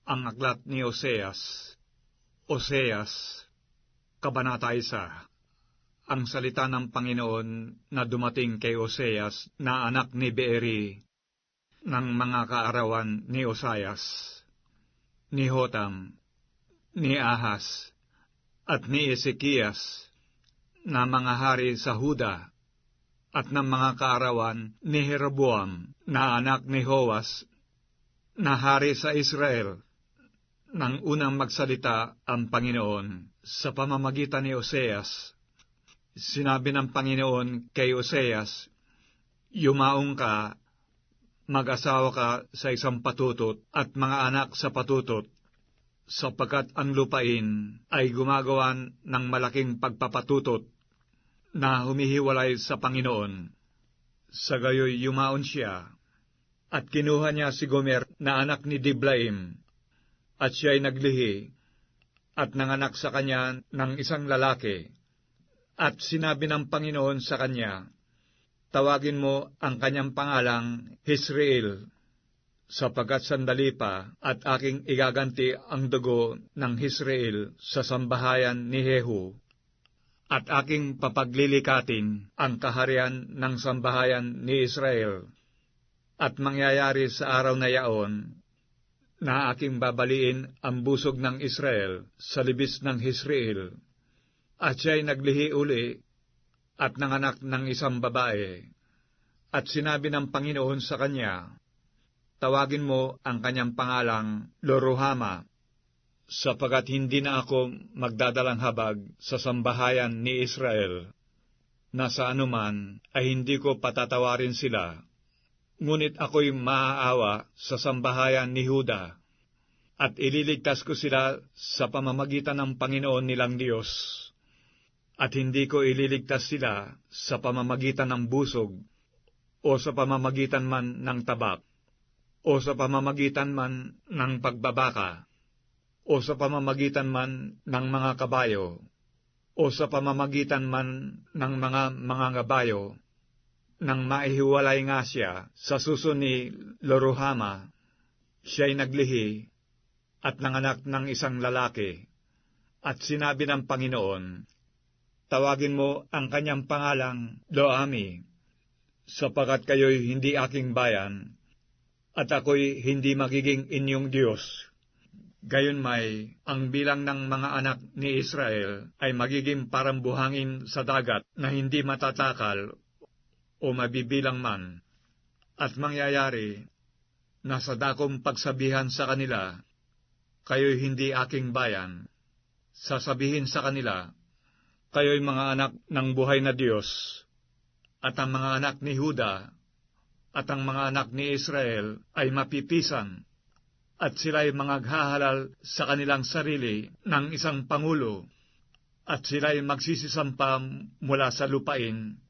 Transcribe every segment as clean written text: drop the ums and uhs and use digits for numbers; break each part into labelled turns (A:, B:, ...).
A: Ang aklat ni Oseas. Oseas, Kabanata 1. Ang salita ng Panginoon na dumating kay Oseas na anak ni Beeri ng mga kaarawan ni Osias, ni Hotam, ni Ahas, at ni Ezekias na mga hari sa Huda, at ng mga kaarawan ni Jeroboam na anak ni Joas na hari sa Israel. Nang unang magsalita ang Panginoon sa pamamagitan ni Oseas, sinabi ng Panginoon kay Oseas, "Yumaong ka, mag-asawa ka sa isang patutot at mga anak sa patutot, sapagkat ang lupain ay gumagawan ng malaking pagpapatutot na humihiwalay sa Panginoon." Sa gayoy yumaon siya, at kinuha niya si Gomer na anak ni Diblaim, at siya'y naglihi, at nanganak sa kanya ng isang lalaki. At sinabi ng Panginoon sa kanya, "Tawagin mo ang kanyang pangalang Jezreel, sapagkat sandali pa at aking igaganti ang dugo ng Jezreel sa sambahayan ni Jehu, at aking papaglilikatin ang kaharian ng sambahayan ni Israel. At mangyayari sa araw na yaon, na aking babaliin ang busog ng Israel sa libis ng Jezreel." At siya'y naglihi uli, at nanganak ng isang babae. At sinabi ng Panginoon sa kanya, "Tawagin mo ang kanyang pangalang Loruhama, sapagkat hindi na ako magdadalang habag sa sambahayan ni Israel, na sa anuman ay hindi ko patatawarin sila. Ngunit ako'y maaawa sa sambahayan ni Huda, at ililigtas ko sila sa pamamagitan ng Panginoon nilang Diyos, at hindi ko ililigtas sila sa pamamagitan ng busog, o sa pamamagitan man ng tabak, o sa pamamagitan man ng pagbabaka, o sa pamamagitan man ng mga kabayo, o sa pamamagitan man ng mga ngabayo, nang maihiwalay nga siya sa suso ni Loruhama. Siya'y naglihi at nanganak ng isang lalaki. At sinabi ng Panginoon, "Tawagin mo ang kanyang pangalang Loami, sapagkat kayo'y hindi aking bayan, at ako'y hindi magiging inyong Diyos." Gayunmay, ang bilang ng mga anak ni Israel ay magiging parang buhangin sa dagat na hindi matatakal o mabibilang man. At mangyayari na sa dakong pagsabihan sa kanila, "Kayo'y hindi aking bayan," sasabihin sa kanila, "Kayo'y mga anak ng buhay na Diyos." At ang mga anak ni Huda at ang mga anak ni Israel ay mapipisan, at sila'y mangaghahalal sa kanilang sarili ng isang pangulo, at sila'y magsisisampa mula sa lupain,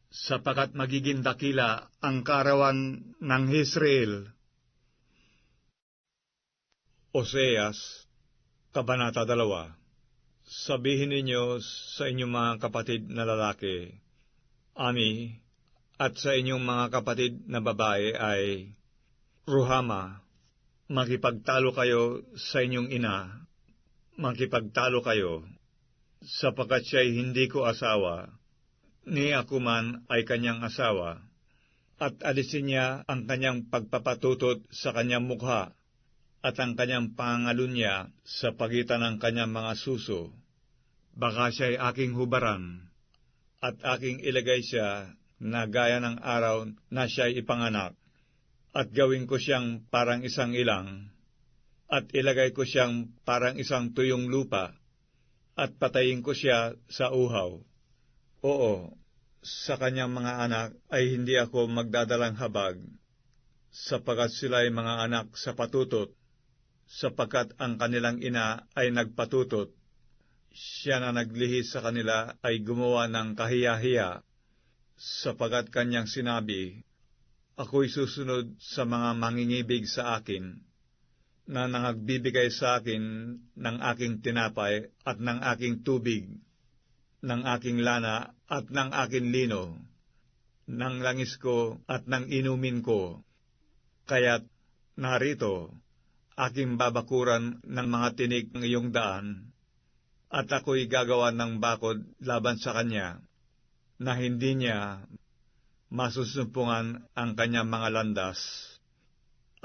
A: sapagkat magiging dakila ang kaarawan ng Jezreel. Oseas, Kabanata 2. Sabihin ninyo sa inyong mga kapatid na lalaki, "Ami," at sa inyong mga kapatid na babae ay, "Ruhama." Makipagtalo kayo sa inyong ina, makipagtalo kayo, sapagkat siya'y hindi ko asawa, ni ako man ay kanyang asawa, at alisin niya ang kanyang pagpapatutot sa kanyang mukha, at ang kanyang pangalunya sa pagitan ng kanyang mga suso. Baka siya'y aking hubaran, at aking ilagay siya na gaya ng araw na siya'y ipanganak, at gawin ko siyang parang isang ilang, at ilagay ko siyang parang isang tuyong lupa, at patayin ko siya sa uhaw. Oo, sa kanyang mga anak ay hindi ako magdadalang habag, sapagkat sila ay mga anak sa patutot, sapagkat ang kanilang ina ay nagpatutot. Siya na naglihi sa kanila ay gumawa ng kahiya-hiya, sapagkat kanyang sinabi, "Ako'y susunod sa mga mangingibig sa akin, na nangagbibigay sa akin ng aking tinapay at ng aking tubig, ng aking lana at ng aking lino, ng langis ko at ng inumin ko. Kaya't narito, aking babakuran ng mga tinik ng iyong daan, at ako'y gagawa ng bakod laban sa kanya, na hindi niya masusumpungan ang kanyang mga landas,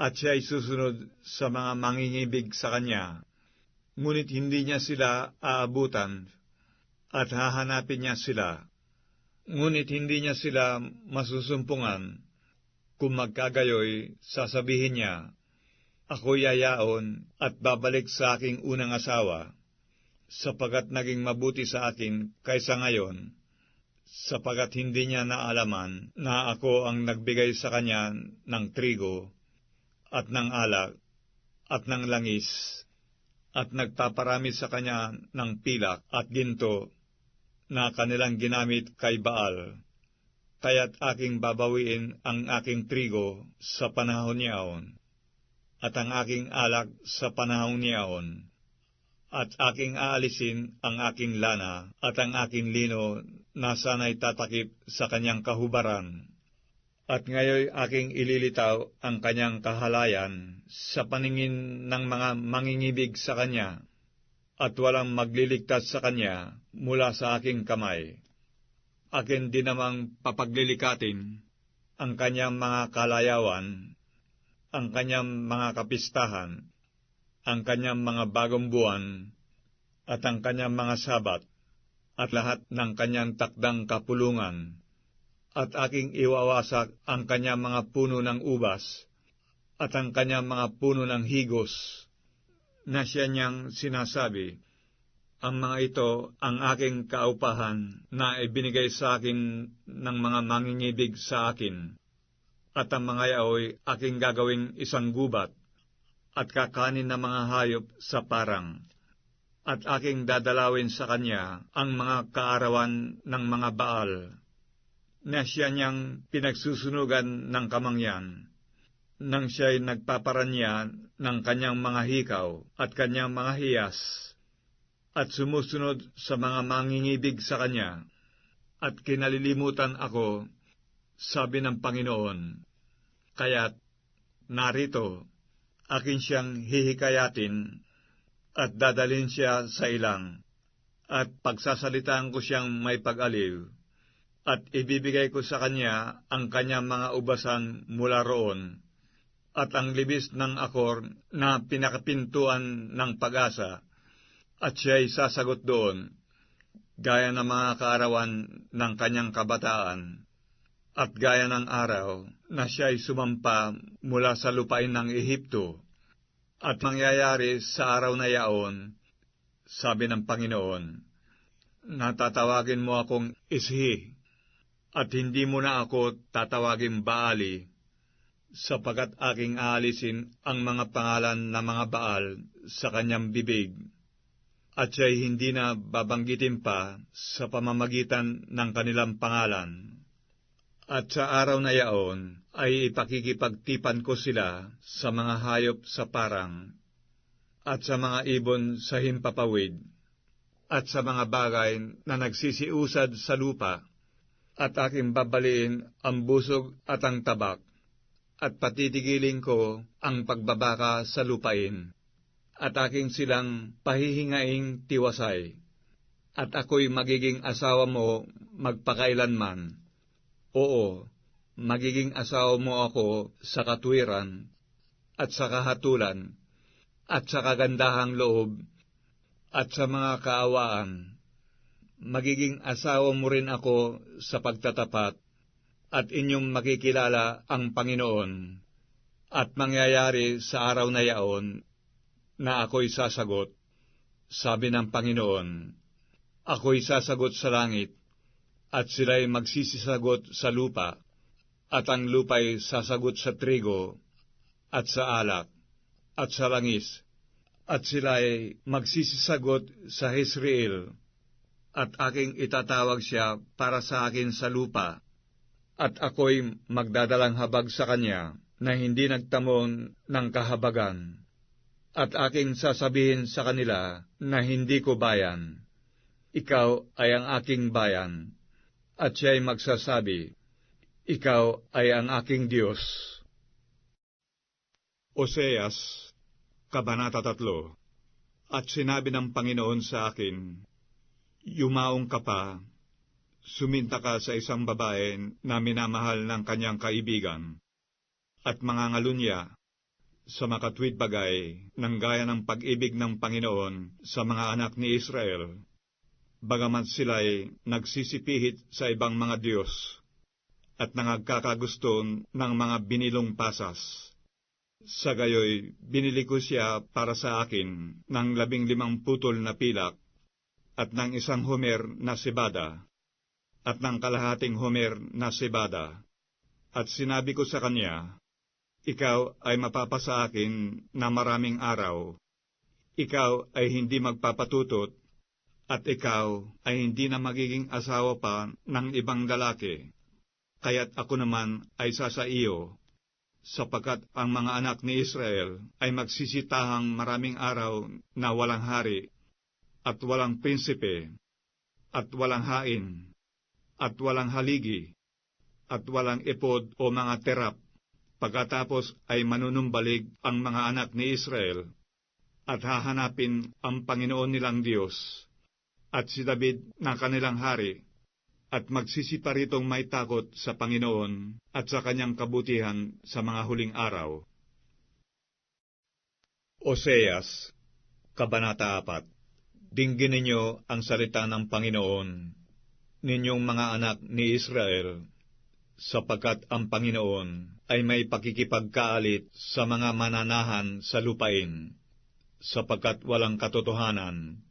A: at siya'y susunod sa mga mangingibig sa kanya, ngunit hindi niya sila aabutan, at hahanapin niya sila, ngunit hindi niya sila masusumpungan. Kung magkagayoy, sasabihin niya, ako'y yayaon at babalik sa aking unang asawa, sapagat naging mabuti sa akin kaysa ngayon, sapagat hindi niya naalaman na ako ang nagbigay sa kanya ng trigo, at ng alak, at ng langis, at nagpaparami sa kanya ng pilak at ginto na kanilang ginamit kay Baal. Kaya't aking babawiin ang aking trigo sa panahon niyaon, at ang aking alak sa panahon niyaon, at aking aalisin ang aking lana at ang aking lino na sana'y tatakip sa kanyang kahubaran. At ngayoy aking ililitaw ang kanyang kahalayan sa paningin ng mga mangingibig sa kanya, at walang magliligtas sa kanya mula sa aking kamay. Akin din namang papaglilikatin ang kanyang mga kalayawan, ang kanyang mga kapistahan, ang kanyang mga bagong buwan, at ang kanyang mga sabat, at lahat ng kanyang takdang kapulungan. At aking iwawasak ang kanyang mga puno ng ubas, at ang kanyang mga puno ng higos, na siya niyang sinasabi, ang mga ito ang aking kaupahan na ibinigay sa akin ng mga mangingibig sa akin, at ang mga yaoy aking gagawing isang gubat, at kakanin ng mga hayop sa parang, at aking dadalawin sa kanya ang mga kaarawan ng mga Baal, na siya niyang pinagsusunugan ng kamangyan, nang siya'y nagpaparanya ng kanyang mga hikaw at kanyang mga hiyas, at sumusunod sa mga mangingibig sa kanya, at kinalilimutan ako, sabi ng Panginoon. Kaya't, narito, akin siyang hihikayatin, at dadalhin siya sa ilang, at pagsasalitaan ko siyang may pag-aliw, at ibibigay ko sa kanya ang kanyang mga ubasan mula roon, at ang libis ng akor na pinakapintuan ng pag-asa, at siya'y sasagot doon, gaya ng mga kaarawan ng kanyang kabataan, at gaya ng araw na siya'y sumampa mula sa lupain ng Ehipto. At mangyayari sa araw na yaon, sabi ng Panginoon, natatawagin mo akong Ishi, at hindi mo na ako tatawagin Baali, sapagat aking aalisin ang mga pangalan ng mga Baal sa kanyang bibig, at siya'y hindi na babanggitin pa sa pamamagitan ng kanilang pangalan. At sa araw na yaon ay ipakikipagtipan ko sila sa mga hayop sa parang, at sa mga ibon sa himpapawid, at sa mga bagay na nagsisiusad sa lupa, at aking babaliin ang busog at ang tabak, at patitigilin ko ang pagbabaka sa lupain, at aking silang pahihingaing tiwasay, at ako'y magiging asawa mo magpakailanman. Oo, magiging asawa mo ako sa katwiran, at sa kahatulan, at sa kagandahang loob, at sa mga kaawaan. Magiging asawa mo rin ako sa pagtatapat, at inyong makikilala ang Panginoon, at mangyayari sa araw na yaon, na ako'y sasagot, sabi ng Panginoon. Ako'y sasagot sa langit, at sila'y magsisisagot sa lupa, at ang lupa'y sasagot sa trigo, at sa alak, at sa langis, at sila'y magsisisagot sa Jezreel, at aking itatawag siya para sa akin sa lupa, at ako'y magdadalang habag sa kanya na hindi nagtamon ng kahabagan. At aking sasabihin sa kanila na hindi ko bayan, ikaw ay ang aking bayan, at siya'y magsasabi, ikaw ay ang aking Diyos. Oseas, Kabanata 3. At sinabi ng Panginoon sa akin, yumaong ka pa, suminta ka sa isang babae na minamahal ng kanyang kaibigan, at mangangalunya sa makatwid bagay ng gaya ng pag-ibig ng Panginoon sa mga anak ni Israel, bagamat sila'y nagsisipihit sa ibang mga Diyos at nangagkakagusto ng mga binilong pasas. Sa gayoy, binili ko siya para sa akin ng 15 putol na pilak at ng 1 homer na sibada at ng kalahating homer na sibada. At sinabi ko sa kanya, ikaw ay mapapasa akin na maraming araw. Ikaw ay hindi magpapatutot, at ikaw ay hindi na magiging asawa pa ng ibang lalaki. Kaya't ako naman ay sasa iyo, sapagkat ang mga anak ni Israel ay magsisitahang maraming araw na walang hari, at walang prinsipe, at walang hain, at walang haligi, at walang ipod o mga terap. Pagkatapos ay manunumbalig ang mga anak ni Israel, at hahanapin ang Panginoon nilang Diyos, at si David na kanilang hari, at magsisiparitong may takot sa Panginoon at sa kanyang kabutihan sa mga huling araw. Oseas, Kabanata 4. Dinggin ninyo ang salita ng Panginoon, ninyong mga anak ni Israel, sapagkat ang Panginoon ay may pakikipagkaalit sa mga mananahan sa lupain, sapagkat walang katotohanan,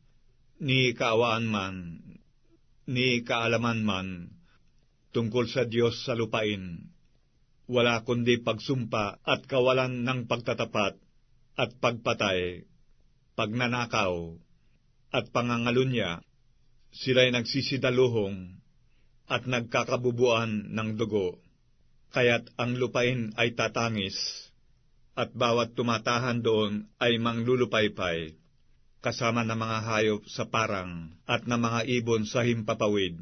A: ni kaawaan man, ni kaalaman man, tungkol sa Diyos sa lupain. Wala kundi pagsumpa at kawalan ng pagtatapat at pagpatay, pagnanakaw, at pangangalunya. Sila'y nagsisidaluhong at nagkakabubuan ng dugo. Kaya't ang lupain ay tatangis, at bawat tumatahan doon ay manglulupaypay, kasama ng mga hayop sa parang at ng mga ibon sa himpapawid.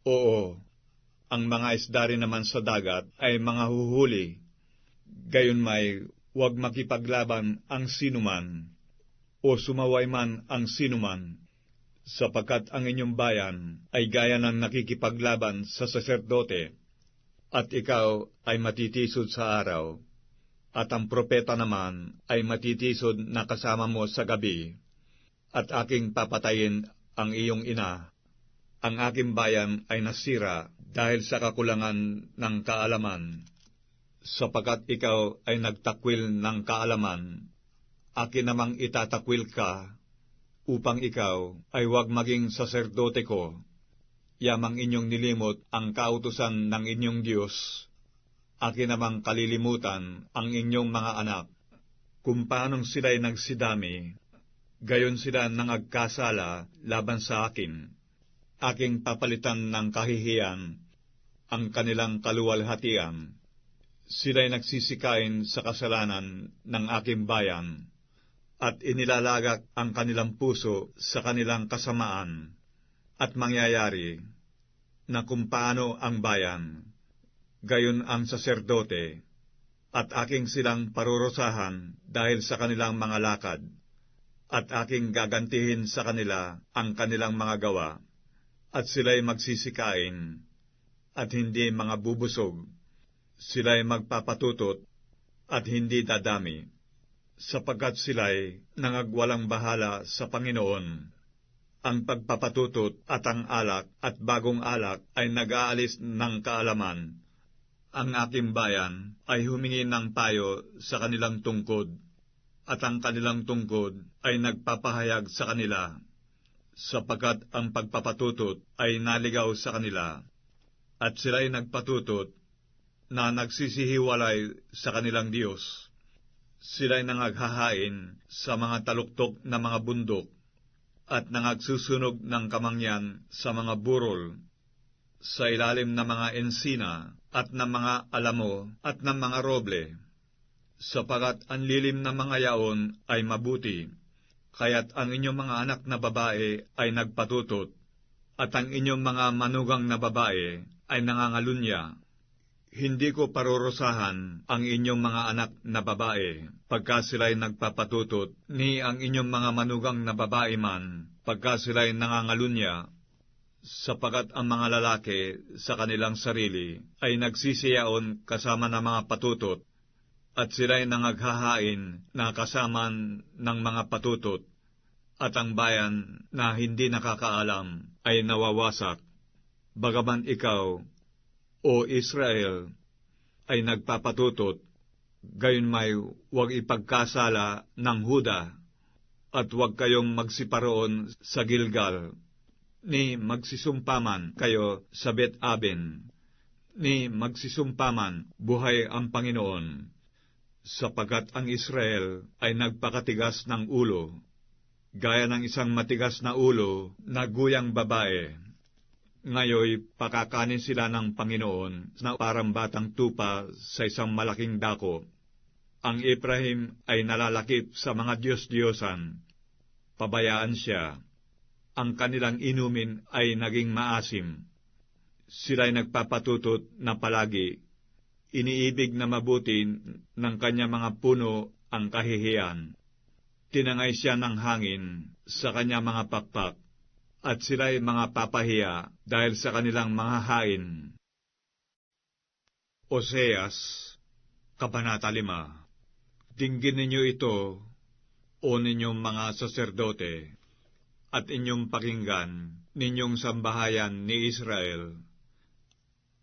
A: Oo, ang mga isda rin naman sa dagat ay mga huhuli. Gayon may huwag makipaglaban ang sinuman, o sumaway man ang sinuman, sapagkat ang inyong bayan ay gaya ng nakikipaglaban sa saserdote, at ikaw ay matitisod sa araw, at ang propeta naman ay matitisod na kasama mo sa gabi, at aking papatayin ang iyong ina. Ang aking bayan ay nasira dahil sa kakulangan ng kaalaman, sapagkat ikaw ay nagtakwil ng kaalaman. Akin namang itatakwil ka, upang ikaw ay huwag maging saserdote ko. Yamang inyong nilimot ang kautusan ng inyong Diyos. Akin namang kalilimutan ang inyong mga anak. Kung paanong sila'y nagsidami, gayon sila nangagkasala laban sa akin. Aking papalitan ng kahihiyan ang kanilang kaluwalhatian. Sila'y nagsisikain sa kasalanan ng aking bayan, at inilalagak ang kanilang puso sa kanilang kasamaan. At mangyayari na kung paano ang bayan, gayon ang saserdote, at aking silang parurusahan dahil sa kanilang mga lakad, at aking gagantihin sa kanila ang kanilang mga gawa, at sila'y magsisikain, at hindi mga bubusog, sila'y magpapatutot, at hindi dadami, sapagkat sila'y nangagwalang bahala sa Panginoon. Ang pagpapatutot at ang alak at bagong alak ay nag-aalis ng kaalaman. Ang aking bayan ay humingi ng payo sa kanilang tungkod, at ang kanilang tungkod ay nagpapahayag sa kanila, sapagkat ang pagpapatutot ay naligaw sa kanila, at sila'y nagpatutot na nagsisihiwalay sa kanilang Diyos. Sila'y nangaghahain sa mga taluktok na mga bundok, at nangagsusunog ng kamangyan sa mga burol, sa ilalim ng mga ensina, at ng mga alamo, at ng mga roble, sapagkat ang lilim ng mga yaon ay mabuti, kaya't ang inyong mga anak na babae ay nagpatutot, at ang inyong mga manugang na babae ay nangangalunya. Hindi ko parurusahan ang inyong mga anak na babae, pagka sila'y nagpapatutot, ni ang inyong mga manugang na babae man, pagka sila'y nangangalunya, sapagat ang mga lalaki sa kanilang sarili ay nagsisiyaon kasama ng mga patutot, at sila'y nangaghahain na kasama ng mga patutot, at ang bayan na hindi nakakaalam ay nawawasak. Bagaman ikaw, O Israel, ay nagpapatutot, gayon may huwag ipagkasala ng Huda, at huwag kayong magsiparoon sa Gilgal, ni magsisumpaman kayo sa Bet-aben, ni magsisumpaman buhay ang Panginoon, sapagkat ang Israel ay nagpakatigas ng ulo, gaya ng isang matigas na ulo na guyang babae. Ngayoy pakakanin sila ng Panginoon na parang batang tupa sa isang malaking dako. Ang Ephraim ay nalalakip sa mga Diyos-Diyosan. Pabayaan siya. Ang kanilang inumin ay naging maasim. Sila'y nagpapatutot na palagi. Iniibig na mabuti ng kanya mga puno ang kahihiyan. Tinangay siya ng hangin sa kanya mga pakpak, at sila'y mga papahiya dahil sa kanilang mga hain. Oseas, Kabanata 5. Dinggin ninyo ito, o ninyong mga saserdote, at inyong pakinggan, ninyong sambahayan ni Israel,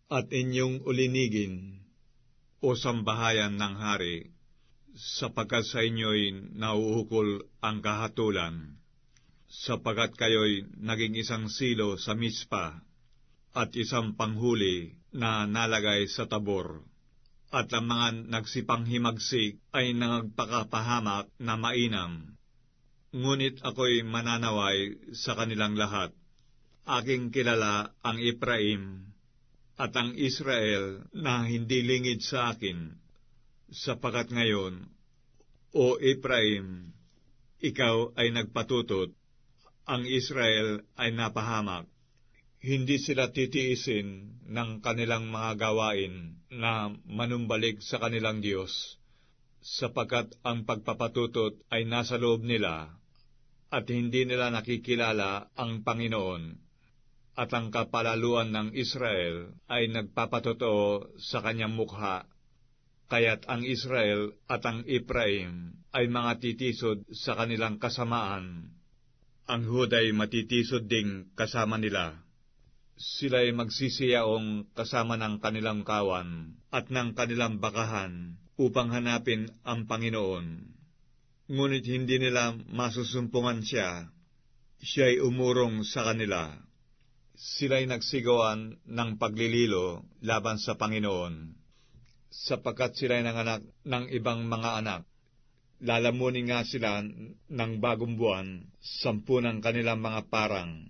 A: at inyong ulinigin, o sambahayan ng hari, sapagkat sa inyo'y nauukol ang kahatulan, sapagkat kayo'y naging isang silo sa Mispa, at isang panghuli na nalagay sa Tabor, at ang mga nagsipanghimagsik ay nagpakapahamak na mainam. Ngunit ako'y mananaway sa kanilang lahat. Aking kilala ang Ephraim, at ang Israel na hindi lingid sa akin, sapagkat ngayon, O Ephraim, ikaw ay nagpatutot, ang Israel ay napahamak. Hindi sila titiisin ng kanilang mga gawain na manumbalik sa kanilang Diyos, sapagkat ang pagpapatutot ay nasa loob nila, at hindi nila nakikilala ang Panginoon, at ang kapalaluan ng Israel ay nagpapatotoo sa kanyang mukha. Kaya't ang Israel at ang Ephraim ay mga titisod sa kanilang kasamaan. Ang Huda'y matitisod ding kasama nila. Sila'y magsisiyaong kasama ng kanilang kawan at ng kanilang bakahan upang hanapin ang Panginoon. Ngunit hindi nila masusumpungan siya. Siya'y umurong sa kanila. Sila'y nagsigawan ng paglililo laban sa Panginoon, sapagkat sila'y nanganak ng ibang mga anak. Lalamunin nga sila ng bagong buwan, 10 ng kanilang mga parang.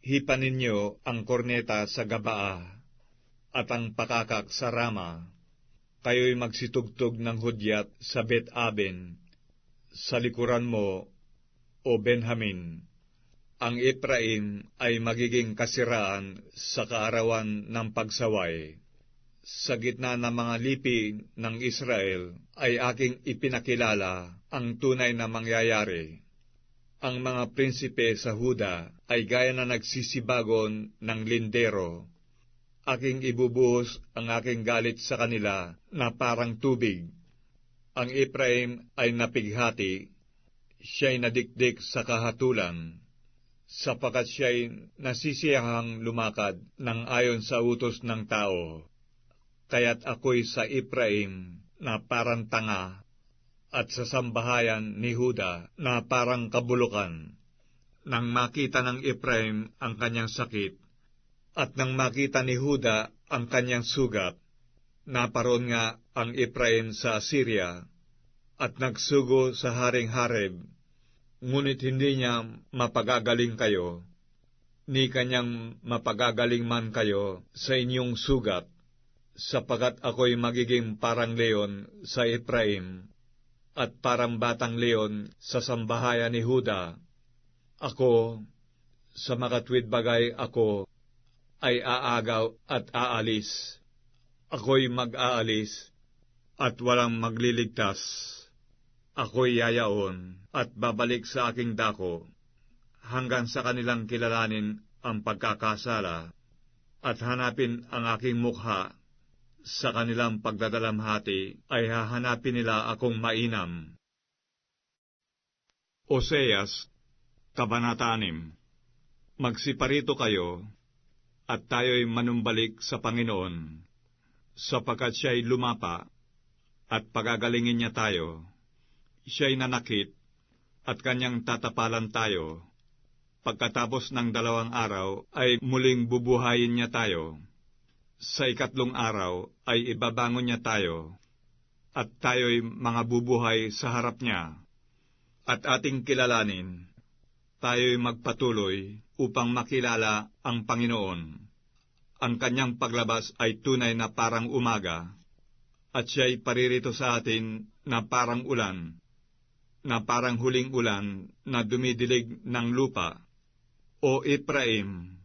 A: Hipan ninyo ang korneta sa Gabaa, at ang pakakak sa Rama. Kayo'y magsitugtog ng hudyat sa Bet-aben, sa likuran mo, o Benjamin. Ang Ephraim ay magiging kasiraan sa kaarawan ng pagsaway. Sa gitna ng mga lipi ng Israel ay aking ipinakilala ang tunay na mangyayari. Ang mga prinsipe sa Huda ay gaya na nagsisibagon ng lindero. Aking ibubuhos ang aking galit sa kanila na parang tubig. Ang Ephraim ay napighati, siya'y nadikdik sa kahatulan, sapagkat siya'y nasisiyahang lumakad ng ayon sa utos ng tao. Kaya't ako'y sa Ephraim na parang tanga, at sa sambahayan ni Huda na parang kabulukan. Nang makita ng Ephraim ang kanyang sakit, at nang makita ni Huda ang kanyang sugat, naparoon nga ang Ephraim sa Assyria, at nagsugo sa Haring Hareb, ngunit hindi niya mapagagaling kayo, ni kanyang mapagagaling man kayo sa inyong sugat, sapagkat ako'y magiging parang leon sa Ephraim, at parang batang leon sa sambahayan ni Huda. Ako, sa makatwid bagay ako, ay aagaw at aalis. Ako'y mag-aalis at walang magliligtas. Ako'y yayaon at babalik sa aking dako hanggang sa kanilang kilalanin ang pagkakasala at hanapin ang aking mukha. Sa kanilang pagdadalamhati ay hahanapin nila akong mainam. Oseas, Kabanata 6. Magsiparito kayo, at tayo'y manumbalik sa Panginoon, sapagkat siya'y lumapa, at pagagalingin niya tayo. Siya'y nanakit, at kanyang tatapalan tayo. Pagkatapos ng 2 araw ay muling bubuhayin niya tayo. Sa 3 araw ay ibabangon niya tayo, at tayo'y mga bubuhay sa harap niya. At ating kilalanin, tayo'y magpatuloy upang makilala ang Panginoon. Ang kanyang paglabas ay tunay na parang umaga, at siya'y paririto sa atin na parang ulan, na parang huling ulan na dumidilig ng lupa. O Ephraim,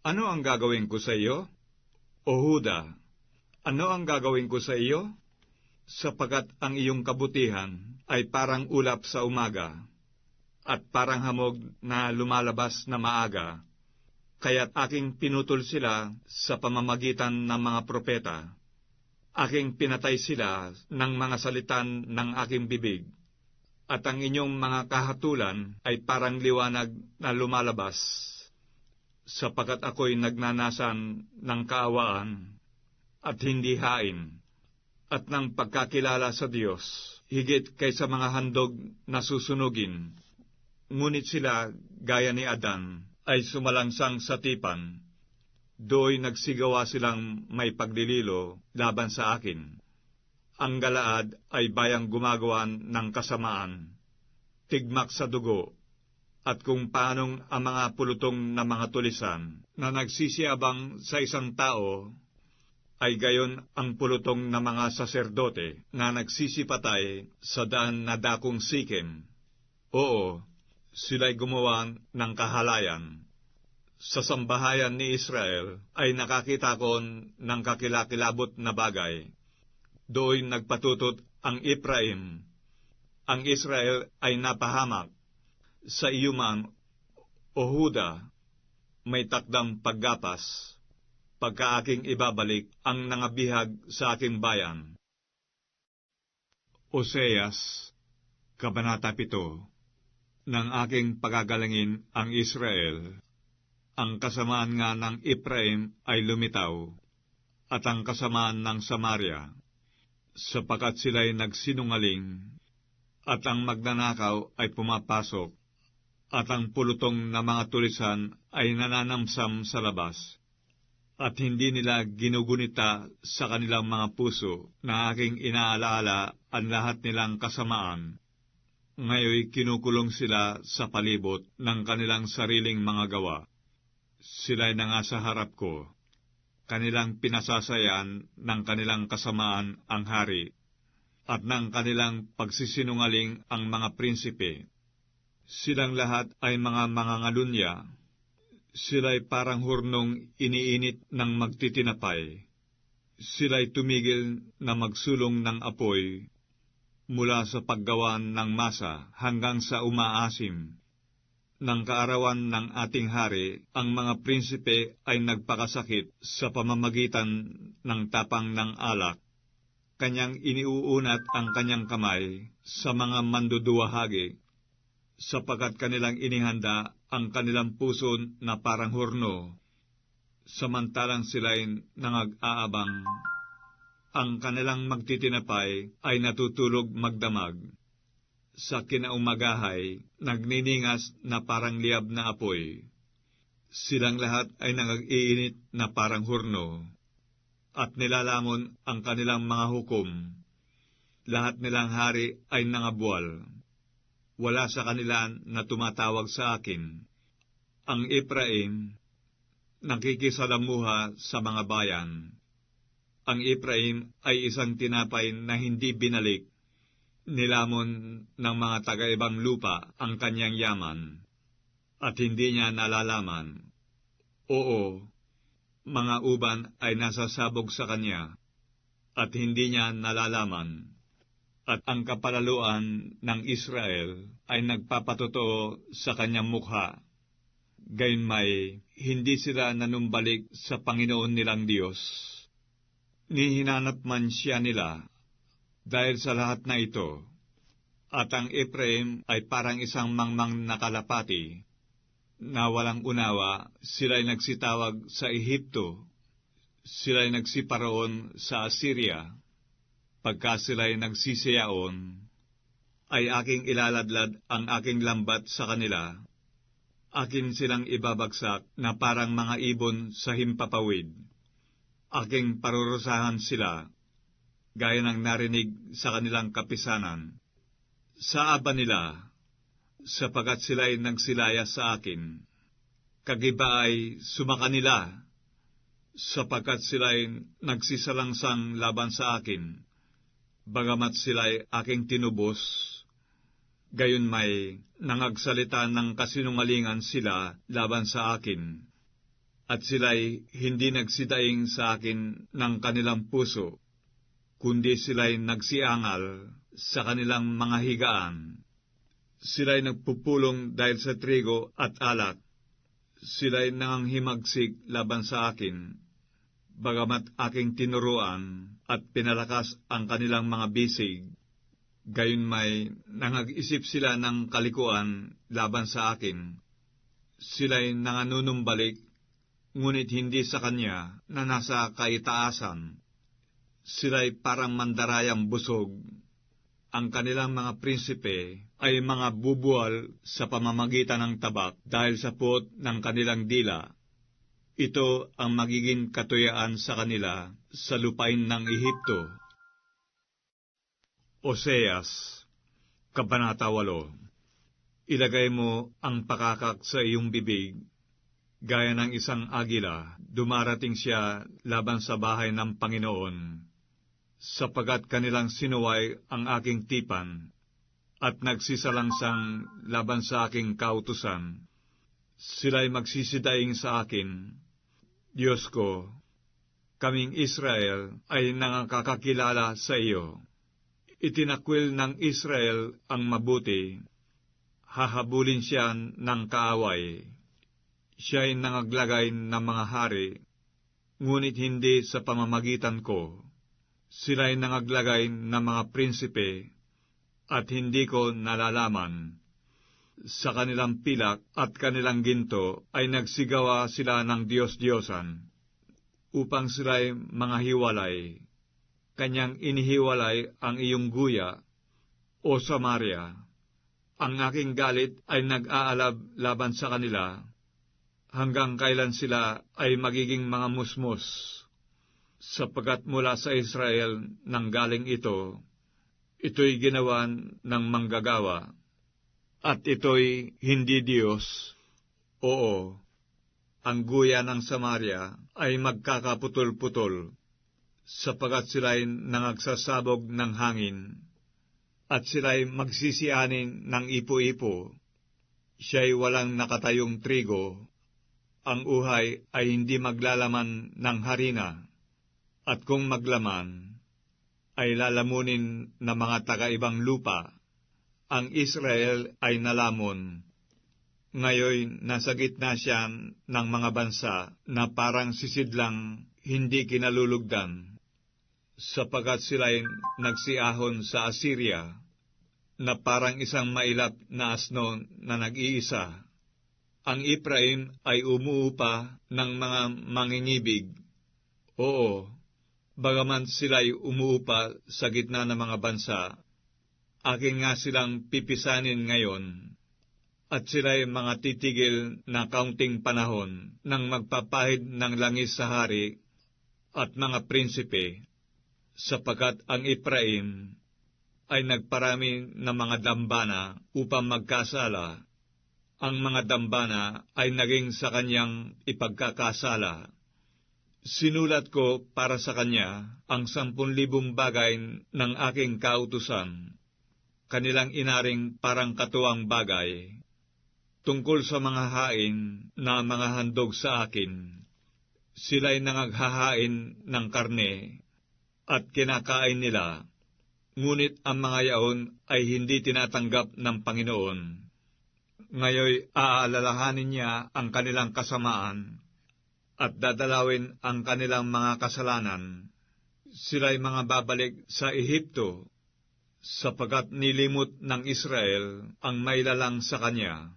A: ano ang gagawin ko sa iyo? O Huda, ano ang gagawin ko sa iyo? Sapagkat ang iyong kabutihan ay parang ulap sa umaga, at parang hamog na lumalabas na maaga. Kaya't aking pinutol sila sa pamamagitan ng mga propeta. Aking pinatay sila ng mga salitan ng aking bibig. At ang inyong mga kahatulan ay parang liwanag na lumalabas, sapagkat ako'y nagnanasan ng kaawaan at hindi hain, at ng pagkakilala sa Diyos, higit kaysa mga handog na susunugin. Ngunit sila, gaya ni Adan, ay sumalangsang sa tipan. Do'y nagsigawa silang may pagdililo laban sa akin. Ang Galaad ay bayang gumagawan ng kasamaan, tigmak sa dugo, at kung paanong ang mga pulutong na mga tulisan na nagsisiyabang sa isang tao, ay gayon ang pulutong na mga saserdote na nagsisipatay sa daan na dakong Sikem. Oo, sila'y gumawa ng kahalayan. Sa sambahayan ni Israel ay nakakita ko ng kakilakilabot na bagay. Do'y nagpatutot ang Ephraim. Ang Israel ay napahamak. Sa iyo man, O Huda, may takdang paggapas, pagka aking ibabalik ang nangabihag sa aking bayan. Oseas, Kabanata 7. Nang aking pagagalangin ang Israel, ang kasamaan nga ng Ephraim ay lumitaw, at ang kasamaan ng Samaria, sapagkat sila'y nagsinungaling, at ang magnanakaw ay pumapasok, at ang pulutong na mga tulisan ay nananamsam sa labas, at hindi nila ginugunita sa kanilang mga puso na aking inaalaala ang lahat nilang kasamaan. Ngayoy kinukulong sila sa palibot ng kanilang sariling mga gawa. Sila'y nangasa harap ko. Kanilang pinasasayan ng kanilang kasamaan ang hari, at ng kanilang pagsisinungaling ang mga prinsipe. Silang lahat ay mga mangangalunya. Sila'y parang hurnong iniinit ng magtitinapay. Sila'y tumigil na magsulong ng apoy, mula sa paggawan ng masa hanggang sa umaasim. Nang kaarawan ng ating hari, ang mga prinsipe ay nagpakasakit sa pamamagitan ng tapang ng alak. Kanyang iniuunat ang kanyang kamay sa mga manduduwahagi, sapagkat kanilang inihanda ang kanilang puso na parang horno, samantalang sila'y nangag-aabang. Ang kanilang magtitinapay ay natutulog magdamag. Sa kinaumagahay, nagniningas na parang liab na apoy. Silang lahat ay nag-iinit na parang hurno, at nilalamon ang kanilang mga hukom. Lahat nilang hari ay nangabual. Wala sa kanila na tumatawag sa akin. Ang Ephraim, nakikisalamuha sa mga bayan. Ang Ephraim ay isang tinapay na hindi binalik. Nilamon ng mga taga-ibang lupa ang kanyang yaman, at hindi niya nalalaman. Oo, mga uban ay nasasabog sa kanya, at hindi niya nalalaman. At ang kapalaluan ng Israel ay nagpapatotoo sa kanyang mukha. Gayunmay, hindi sila nanumbalik sa Panginoon nilang Diyos. Nihinanap man siya nila dahil sa lahat na ito. At ang Ephraim ay parang isang mangmang na kalapati, na walang unawa. Sila'y nagsitawag sa Ehipto, sila'y nagsiparoon sa Assyria. Pagka sila'y nagsisiyaon, ay aking ilaladlad ang aking lambat sa kanila. Akin silang ibabagsak na parang mga ibon sa himpapawid. Aking parurusahan sila, gaya ng narinig sa kanilang kapisanan. Sa aba nila, sapagkat sila'y nagsilaya sa akin. Kagiba ay sumaka nila, sapagkat sila'y nagsisalangsang laban sa akin. Bagamat sila'y aking tinubos, gayunmay nangagsalita ng kasinungalingan sila laban sa akin. At sila'y hindi nagsidaing sa akin ng kanilang puso, kundi sila'y nagsiangal sa kanilang mga higaan. Sila'y nagpupulong dahil sa trigo at alak. Sila'y nanganghimagsik laban sa akin, bagamat aking tinuruan at pinalakas ang kanilang mga bisig. Gayunmay nangag-isip sila ng kalikuan laban sa akin. Sila'y nanganunumbalik, ngunit hindi sa kanya na nasa kaitaasan. Sila'y parang mandarayang busog. Ang kanilang mga prinsipe ay mga bubuwal sa pamamagitan ng tabak dahil sa puot ng kanilang dila. Ito ang magiging katuyaan sa kanila sa lupain ng Ehipto. Oseas, Kabanata 8. Ilagay mo ang pakakak sa iyong bibig. Gaya ng isang agila, dumarating siya laban sa bahay ng Panginoon, sapagkat kanilang sinuway ang aking tipan, at nagsisalangsang laban sa aking kautusan. Sila'y magsisidaing sa akin, Diyos ko, kaming Israel ay nangakakakilala sa iyo. Itinakwil ng Israel ang mabuti, hahabulin siya ng kaaway. Siya'y nangaglagay ng mga hari, ngunit hindi sa pamamagitan ko. Sila'y nangaglagay ng mga prinsipe, at hindi ko nalalaman. Sa kanilang pilak at kanilang ginto ay nagsigawa sila ng Diyos-Diyosan, upang sila'y mga hiwalay. Kanyang inihiwalay ang iyong guya, o Samaria. Ang aking galit ay nag-aalab laban sa kanila, hanggang kailan sila ay magiging mga musmos, sapagkat mula sa Israel nanggaling ito, ito'y ginawa ng manggagawa, at ito'y hindi Diyos. Oo, ang guya ng Samaria ay magkakaputol-putol, sapagkat sila'y nangagsasabog ng hangin, at sila'y magsisianin ng ipo-ipo. Siya'y walang nakatayong trigo. Ang uhay ay hindi maglalaman ng harina, at kung maglaman, ay lalamunin na mga taga-ibang lupa. Ang Israel ay nalamon. Ngayon nasa gitna siya ng mga bansa na parang sisidlang hindi kinalulugdan, sapagkat sila'y nagsiahon sa Assyria, na parang isang mailap na asno na nag-iisa. Ang Ephraim ay umuupa ng mga mangingibig. Oo, bagaman sila'y umuupa sa gitna ng mga bansa, akin nga silang pipisanin ngayon, at sila'y mga titigil na kaunting panahon nang magpapahid ng langis sa hari at mga prinsipe, sapagkat ang Ephraim ay nagparami ng mga dambana upang magkasala. Ang mga dambana ay naging sa kanyang ipagkakasala. Sinulat ko para sa kanya ang 10,000 bagay ng aking kautusan, kanilang inaring parang katuwang bagay, tungkol sa mga hain na mga handog sa akin. Sila'y nangaghahain ng karne, at kinakain nila, ngunit ang mga yaon ay hindi tinatanggap ng Panginoon. Ngayoy aalalahanin niya ang kanilang kasamaan at dadalawin ang kanilang mga kasalanan. Sila'y mga babalik sa Ehipto, sapagkat nilimot ng Israel ang mailalang sa kanya,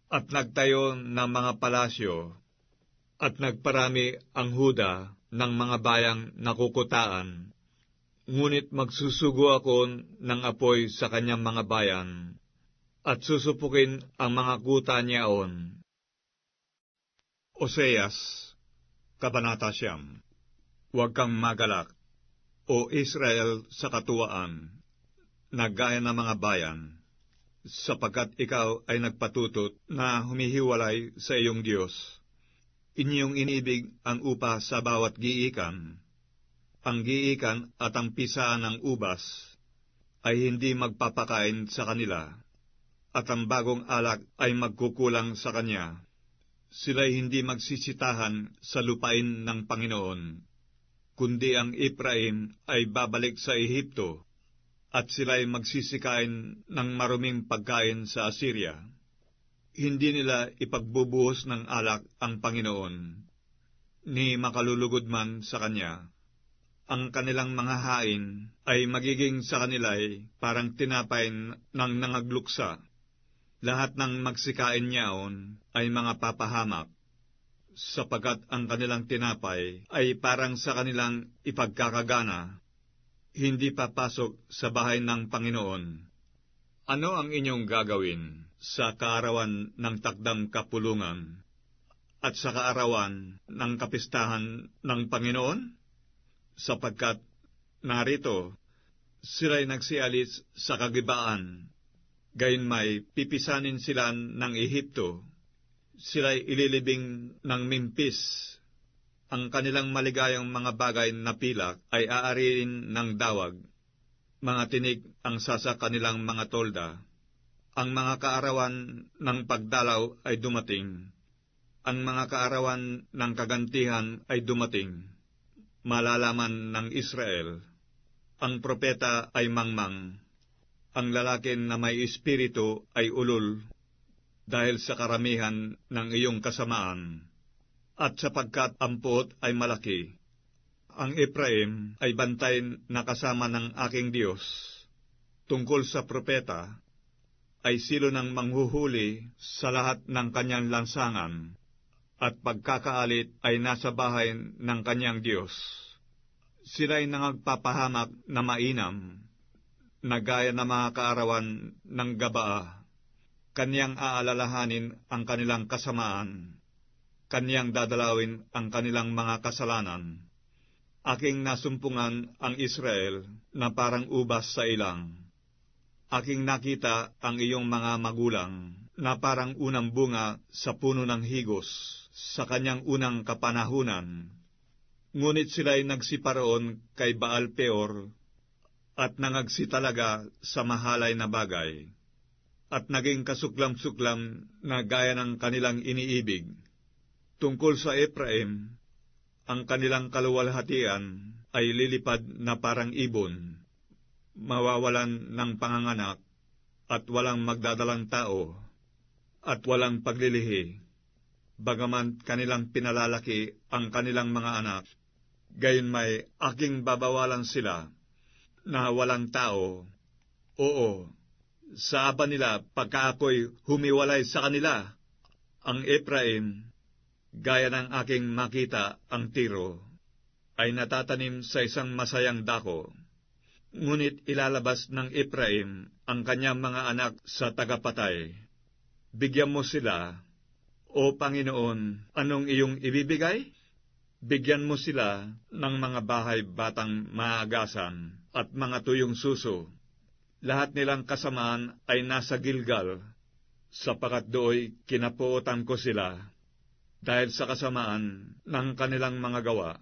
A: at nagtayo ng mga palasyo, at nagparami ang Huda ng mga bayang nakukutaan. Ngunit magsusugo ako ng apoy sa kanyang mga bayan, at susupukin ang mga kuta niyaon. Oseas, Kabanata 9. Huwag kang magalak, O Israel, sa katuwaan, na gaya ng mga bayan, sapagkat ikaw ay nagpatutot na humihiwalay sa iyong Diyos. Inyong inibig ang upa sa bawat giikan. Ang giikan at ang pisaan ng ubas ay hindi magpapakain sa kanila, at ang bagong alak ay magkukulang sa kanya. Sila'y hindi magsisitahan sa lupain ng Panginoon, kundi ang Ephraim ay babalik sa Ehipto, at sila'y magsisikain ng maruming pagkain sa Assyria. Hindi nila ipagbubuhos ng alak ang Panginoon, ni makalulugod man sa Kanya. Ang kanilang mga hain ay magiging sa kanila'y parang tinapay ng nangagluksa. Lahat ng magsikain niyaon ay mga papahamak, sapagkat ang kanilang tinapay ay parang sa kanilang ipagkakagana, hindi papasok sa bahay ng Panginoon. Ano ang inyong gagawin sa kaarawan ng takdang kapulungan at sa kaarawan ng kapistahan ng Panginoon? Sapagkat narito, sila'y nagsialis sa kagibaan, gayon may pipisanin sila ng Ehipto, sila'y ililibing ng Memphis. Ang kanilang maligayang mga bagay na pilak ay aariin ng dawag, mga tinig ang sasa kanilang mga tolda. Ang mga kaarawan ng pagdalaw ay dumating, ang mga kaarawan ng kagantihan ay dumating. Malalaman ng Israel, ang propeta ay mangmang, ang lalaki na may espiritu ay ulol, dahil sa karamihan ng iyong kasamaan, at sapagkat ang puot ay malaki. Ang Ephraim ay bantay na kasama ng aking Diyos. Tungkol sa propeta, ay silo ng manghuhuli sa lahat ng kanyang lansangan, at pagkakaalit ay nasa bahay ng kanyang Diyos. Sila'y nangagpapahamak na mainam, na gaya ng mga kaarawan ng Gabaa. Kanyang aalalahanin ang kanilang kasamaan, kanyang dadalawin ang kanilang mga kasalanan. Aking nasumpungan ang Israel na parang ubas sa ilang. Aking nakita ang iyong mga magulang na parang unang bunga sa puno ng higos sa kanyang unang kapanahunan. Ngunit sila'y nagsiparoon kay Baal Peor at nangagsitalaga sa mahalay na bagay, at naging kasuklam-suklam na gaya ng kanilang iniibig. Tungkol sa Ephraim, ang kanilang kaluwalhatian ay lilipad na parang ibon, mawawalan ng panganganak, at walang magdadalang tao, at walang paglilihi. Bagaman kanilang pinalalaki ang kanilang mga anak, gayon may aking babawalan sila, na walang tao. Oo, sa aba nila pagka ako'y humiwalay sa kanila. Ang Ephraim, gaya ng aking makita ang Tiro, ay natatanim sa isang masayang dako. Ngunit ilalabas ng Ephraim ang kanyang mga anak sa tagapatay. Bigyan mo sila, O Panginoon, anong iyong ibibigay? Bigyan mo sila ng mga bahay batang maagasan at mga tuyong suso. Lahat nilang kasamaan ay nasa Gilgal, sapagkat do'y kinapuotan ko sila, dahil sa kasamaan ng kanilang mga gawa.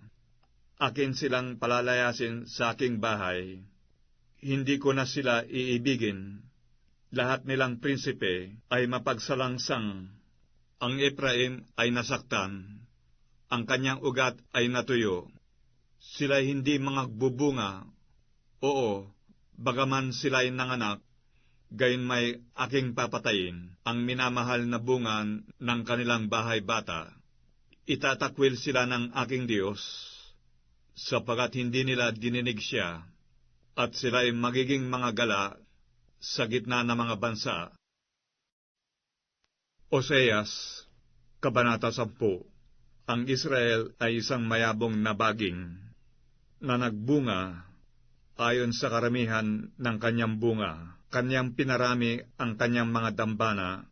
A: Akin silang palalayasin sa aking bahay. Hindi ko na sila iibigin. Lahat nilang prinsipe ay mapagsalangsang. Ang Ephraim ay nasaktan. Ang kanyang ugat ay natuyo. Sila'y hindi mangagbubunga, oo, bagaman sila'y nanganak, gayon may aking papatayin ang minamahal na bunga ng kanilang bahay bata. Itatakwil sila ng aking Diyos, sapagat hindi nila dininig siya, at sila'y magiging mga gala sa gitna ng mga bansa. Oseas, Kabanata 10. Ang Israel ay isang mayabong na baging, na nagbunga ayon sa karamihan ng kanyang bunga. Kanyang pinarami ang kanyang mga dambana,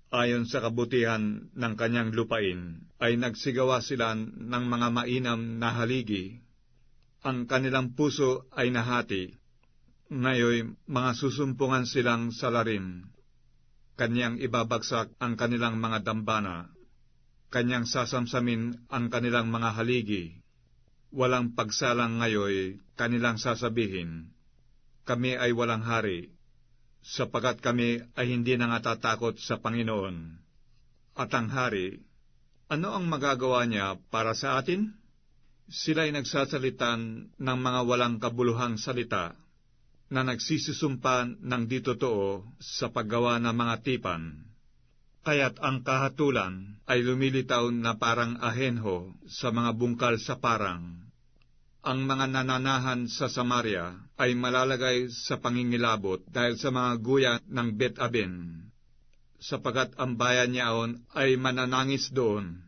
A: ayon sa kabutihan ng kanyang lupain, ay nagsigawa sila ng mga mainam na haligi. Ang kanilang puso ay nahati, ngayon mga susumpungan silang salarin. Kanyang ibabagsak ang kanilang mga dambana, kanyang sasamsamin ang kanilang mga haligi. Walang pagsalang ngayon kanilang sasabihin, kami ay walang hari, sapagat kami ay hindi nangatatakot sa Panginoon. At ang hari, ano ang magagawa niya para sa atin? Sila'y nagsasalitan ng mga walang kabuluhang salita, na nagsisusumpa ng di totoo sa paggawa ng mga tipan. Kaya't ang kahatulan ay lumilitaw na parang ahenho sa mga bungkal sa parang. Ang mga nananahan sa Samaria ay malalagay sa pangingilabot dahil sa mga guya ng Bet-aben, sapagat ang bayan niyaon ay mananangis doon,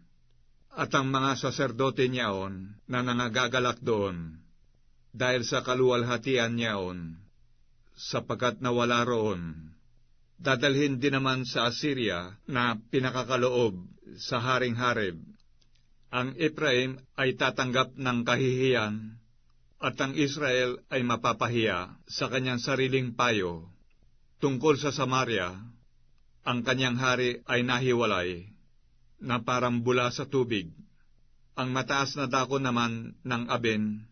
A: at ang mga saserdote niyaon na nangagagalak doon, dahil sa kaluwalhatian niyaon, sapagat nawala roon. Dadalhin din naman sa Assyria na pinakakaloob sa Haring Hareb. Ang Ephraim ay tatanggap ng kahihiyan, at ang Israel ay mapapahiya sa kanyang sariling payo. Tungkol sa Samaria, ang kanyang hari ay nahiwalay, na parang bula sa tubig. Ang mataas na dako naman ng Aben,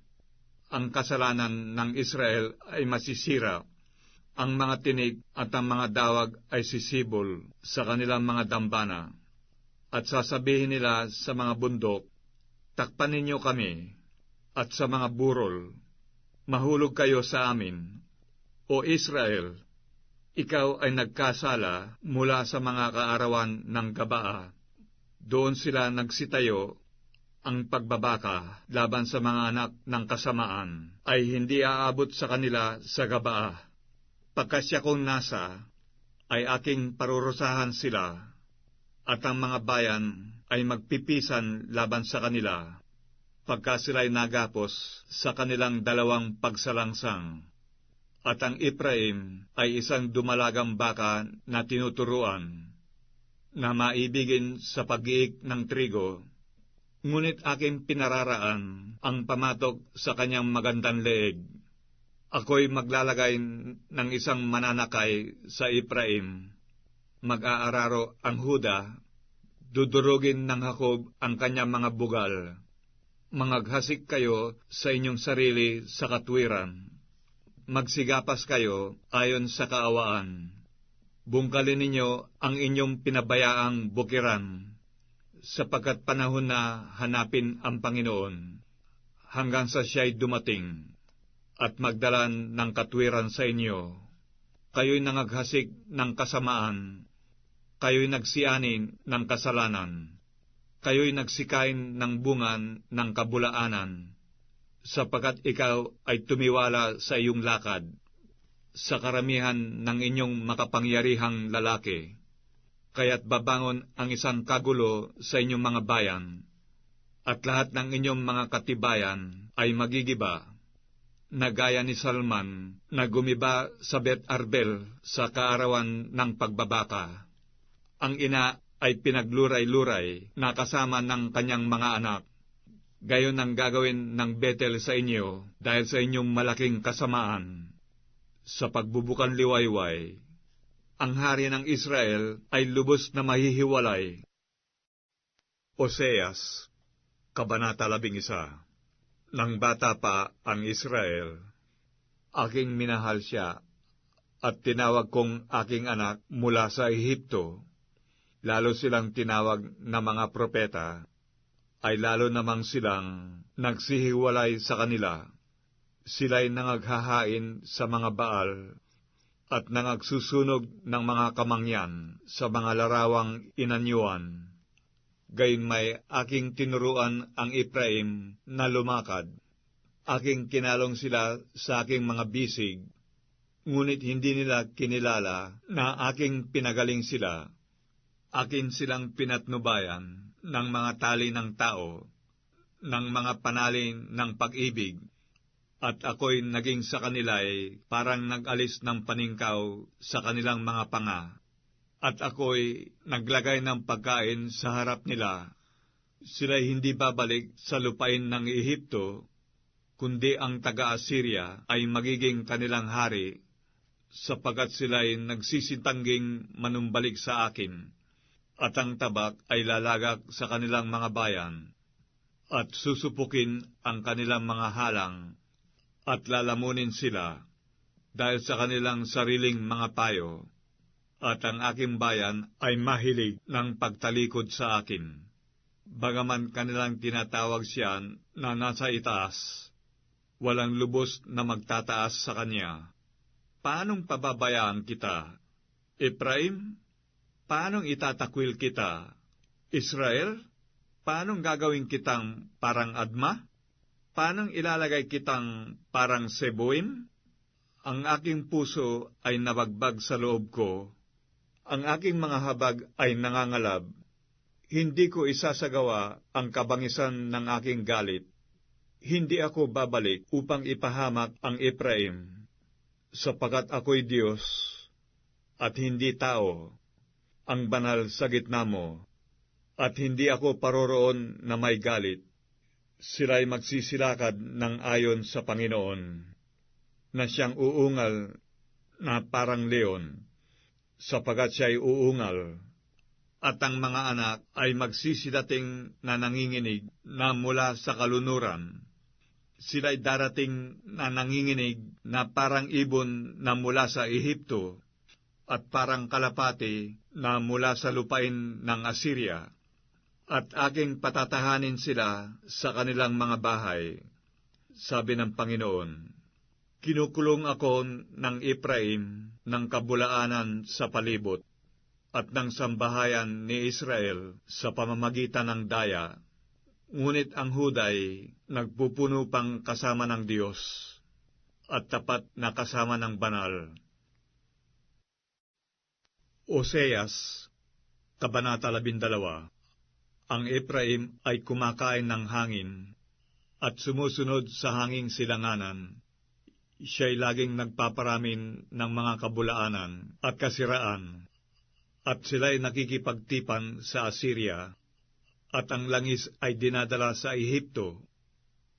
A: ang kasalanan ng Israel ay masisira. Ang mga tinig at ang mga dawag ay sisibol sa kanilang mga dambana. At sasabihin nila sa mga bundok, takpan ninyo kami, at sa mga burol, mahulog kayo sa amin. O Israel, ikaw ay nagkasala mula sa mga kaarawan ng Gabaa. Doon sila nagsitayo. Ang pagbabaka laban sa mga anak ng kasamaan ay hindi aabot sa kanila sa Gabaa. Pagkasya kong nasa, ay aking parurusahan sila, at ang mga bayan ay magpipisan laban sa kanila, pagka sila'y nagapos sa kanilang dalawang pagsalangsang. At ang Ephraim ay isang dumalagang baka na tinuturuan, na maibigin sa pag-iik ng trigo, ngunit aking pinararaan ang pamatok sa kanyang magandang leeg. Ako'y maglalagay ng isang mananakay sa Ephraim, mag-aararo ang Huda, dudurugin ng Jacob ang kanyang mga bugal. Mangaghasik kayo sa inyong sarili sa katwiran. Magsigapas kayo ayon sa kaawaan. Bungkalin ninyo ang inyong pinabayaang bukiran, sapagkat panahon na hanapin ang Panginoon, hanggang sa siya'y dumating, at magdalan ng katwiran sa inyo. Kayo'y nangaghasik ng kasamaan, kayo'y nagsianin ng kasalanan, kayo'y nagsikain ng bungan ng kabulaanan, sapagkat ikaw ay tumiwala sa iyong lakad, sa karamihan ng inyong makapangyarihang lalaki. Kaya't babangon ang isang kagulo sa inyong mga bayan, at lahat ng inyong mga katibayan ay magigiba, na gaya ni Salman na gumiba sa Bet-arbel sa kaarawan ng pagbabaka. Ang ina ay pinagluray-luray na kasama ng kanyang mga anak. Gayon ang gagawin ng Betel sa inyo dahil sa inyong malaking kasamaan. Sa pagbubukan liwayway, ang hari ng Israel ay lubos na mahihiwalay. Oseas, Kabanata 11. Nang bata pa ang Israel, aking minahal siya, at tinawag kong aking anak mula sa Ehipto. Lalo silang tinawag na mga propeta, ay lalo namang silang nagsihiwalay sa kanila. Sila'y nangaghahain sa mga baal at nangagsusunog ng mga kamangyan sa mga larawang inanyuan. Gayunmay aking tinuruan ang Ephraim na lumakad. Aking kinalong sila sa aking mga bisig, ngunit hindi nila kinilala na aking pinagaling sila. Akin silang pinatnubayan ng mga tali ng tao, ng mga panalin ng pag-ibig, at ako'y naging sa kanila ay parang nag-alis ng paningkaw sa kanilang mga panga. At ako'y naglagay ng pagkain sa harap nila. Sila'y hindi babalik sa lupain ng Ehipto, kundi ang taga-Assyria ay magiging kanilang hari, sapagkat sila'y nagsisitangging manumbalik sa akin, at ang tabak ay lalagak sa kanilang mga bayan, at susupukin ang kanilang mga halang, at lalamunin sila, dahil sa kanilang sariling mga payo, at ang aking bayan ay mahilig ng pagtalikod sa akin. Bagaman kanilang tinatawag siya na nasa itaas, walang lubos na magtataas sa kanya. Paanong pababayaan kita, Ephraim? Paanong itatakwil kita, Israel? Paanong gagawin kitang parang Adma? Paanong ilalagay kitang parang Seboim? Ang aking puso ay nabagbag sa loob ko. Ang aking mga habag ay nangangalab. Hindi ko isasagawa ang kabangisan ng aking galit. Hindi ako babalik upang ipahamak ang Ephraim, sapagkat ako'y Diyos at hindi tao, ang banal sa gitna mo, at hindi ako paroroon na may galit. Sila'y magsisilakad ng ayon sa Panginoon, na siyang uungal na parang leon, sapagkat siya'y uungal, at ang mga anak ay magsisidating na nanginginig na mula sa kalunuran. Sila'y darating na nanginginig na parang ibon na mula sa Ehipto, at parang kalapati na mula sa lupain ng Assyria. At aking patatahanin sila sa kanilang mga bahay, sabi ng Panginoon. Kinukulong ako ng Ephraim ng kabulaanan sa palibot, at ng sambahayan ni Israel sa pamamagitan ng daya. Ngunit ang Huday nagpupuno pang kasama ng Diyos, at tapat na kasama ng banal. Oseas, Kabanata 12. Ang Ephraim ay kumakain ng hangin, at sumusunod sa hanging silanganan. Siya'y laging nagpaparamin ng mga kabulaanan at kasiraan, at sila'y nakikipagtipan sa Assyria, at ang langis ay dinadala sa Ehipto.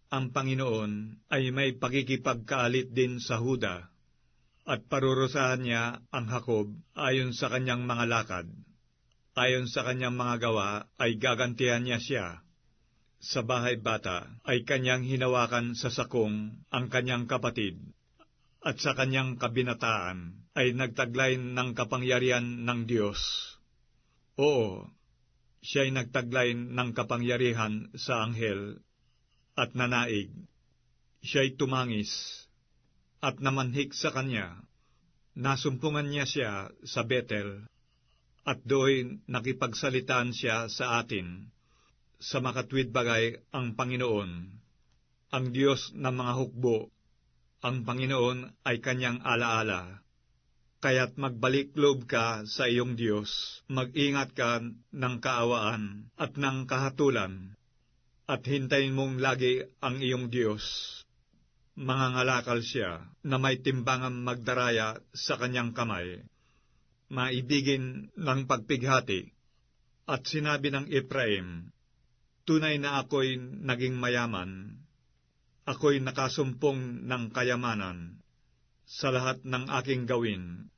A: Ang Panginoon ay may pakikipagkaalit din sa Huda, at parurusahan niya ang Jacob ayon sa kanyang mga lakad. Ayon sa kanyang mga gawa ay gagantihan niya siya. Sa bahay bata ay kanyang hinawakan sa sakong ang kanyang kapatid, at sa kanyang kabinataan ay nagtaglay ng kapangyarihan ng Diyos. Oo, siya'y nagtaglay ng kapangyarihan sa anghel at nanaig. Siya'y tumangis at namanhik sa kanya. Nasumpungan niya siya sa Betel, at do'y nakipagsalitaan siya sa atin. Sa makatwid bagay ang Panginoon, ang Diyos ng mga hukbo, ang Panginoon ay kanyang alaala. Kaya't magbalik loob ka sa iyong Diyos, mag-ingat ka ng kaawaan at ng kahatulan, at hintayin mong lagi ang iyong Diyos. Mangangalakal siya na may timbangang magdaraya sa kanyang kamay, maibigin ng pagpighati. At sinabi ng Ephraim, tunay na ako'y naging mayaman, ako'y nakasumpong ng kayamanan sa lahat ng aking gawin.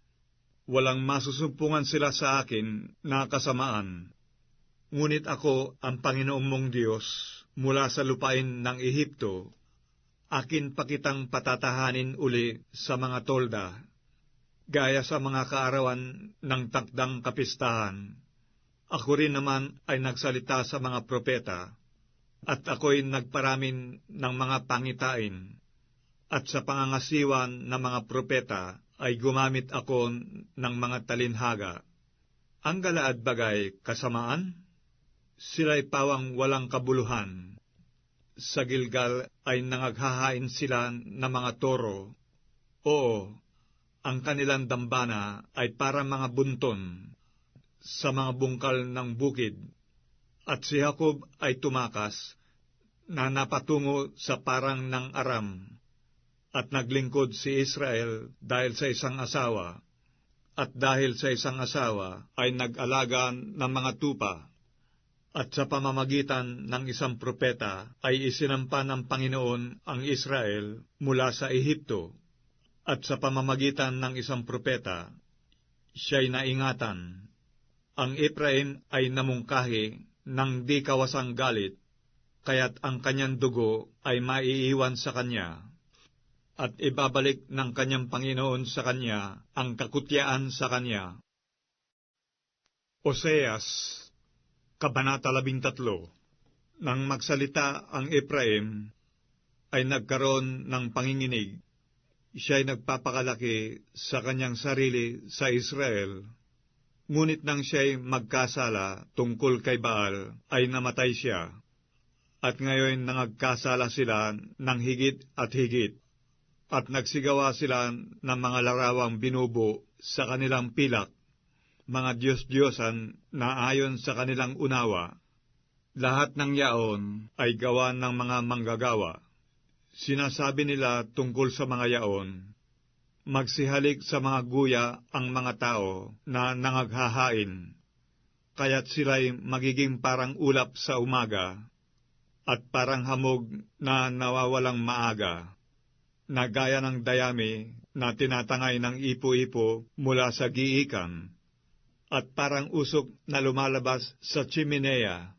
A: Walang masusumpungan sila sa akin na kasamaan. Ngunit ako ang Panginoong mong Diyos mula sa lupain ng Ehipto. Akin pa kitang patatahanin uli sa mga tolda, gaya sa mga kaarawan ng takdang kapistahan. Ako rin naman ay nagsalita sa mga propeta, At ako'y nagparamin ng mga pangitain, at sa pangangasiwan ng mga propeta ay gumamit ako ng mga talinhaga. Ang galaad bagay kasamaan? Sila'y pawang walang kabuluhan. Sa Gilgal ay nangaghahain sila ng mga toro. Oo, ang kanilang dambana ay para mga bunton sa mga bungkal ng bukid. At si Jacob ay tumakas na napatungo sa parang ng Aram. At naglingkod si Israel dahil sa isang asawa. At dahil sa isang asawa ay nag-alaga ng mga tupa. At sa pamamagitan ng isang propeta ay isinampa ng Panginoon ang Israel mula sa Ehipto. At sa pamamagitan ng isang propeta, siya'y naingatan. Ang Ephraim ay namungkahi ng di kawasang galit, kaya't ang kanyang dugo ay maiiwan sa kanya. At ibabalik ng kanyang Panginoon sa kanya ang kakutyaan sa kanya. Oseas, Kabanata 13. Nang magsalita ang Ephraim, ay nagkaroon ng panginginig. Siya'y nagpapakalaki sa kanyang sarili sa Israel. Ngunit nang siya'y magkasala tungkol kay Baal, ay namatay siya. At ngayon nangagkasala sila ng higit at higit. At nagsigawa sila ng mga larawang binubo sa kanilang pilak, mga Diyos-Diyosan na ayon sa kanilang unawa. Lahat ng yaon ay gawa ng mga manggagawa. Sinasabi nila tungkol sa mga yaon, magsihalik sa mga guya ang mga tao na nangaghahain, kaya't sila'y magiging parang ulap sa umaga, at parang hamog na nawawalang maaga, na gaya ng dayami na tinatangay ng ipo-ipo mula sa giikan, at parang usok na lumalabas sa chimenea.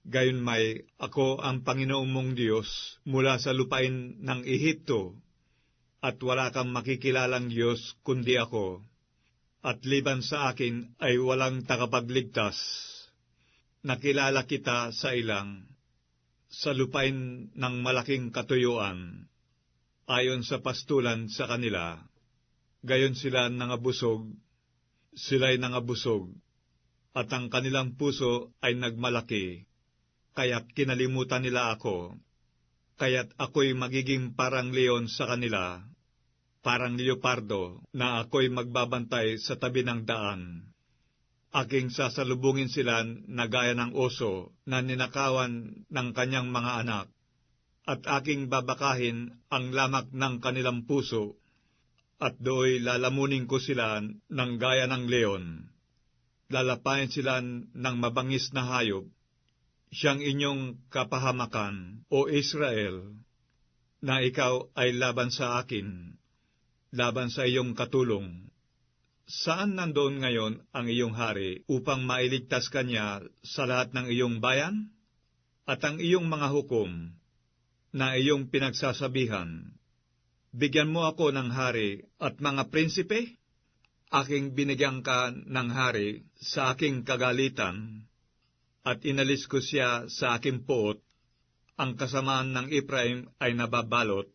A: Gayunmay, ako ang Panginoong mong Diyos mula sa lupain ng Ehipto, at wala kang makikilalang Diyos kundi ako, at liban sa akin ay walang tagapagligtas. Nakilala kita sa ilang, sa lupain ng malaking katuyuan, ayon sa pastulan sa kanila. Gayon sila nangabusog, sila'y nangabusog, at ang kanilang puso ay nagmalaki, kaya't kinalimutan nila ako. Kaya't ako'y magiging parang leon sa kanila, parang leopardo na ako'y magbabantay sa tabi ng daan. Aking sasalubungin sila na gaya ng oso na ninakawan ng kanyang mga anak, at aking babakahin ang lamak ng kanilang puso, at do'y lalamunin ko sila ng gaya ng leon. Lalapain sila ng mabangis na hayop. Siyang inyong kapahamakan, O Israel, na ikaw ay laban sa akin, laban sa iyong katulong. Saan nandoon ngayon ang iyong hari upang mailigtas kanya sa lahat ng iyong bayan? At ang iyong mga hukom na iyong pinagsasabihan, bigyan mo ako ng hari at mga prinsipe? Aking binigyan ka ng hari sa aking kagalitan, at inalis ko siya sa aking poot. Ang kasamaan ng Ephraim ay nababalot,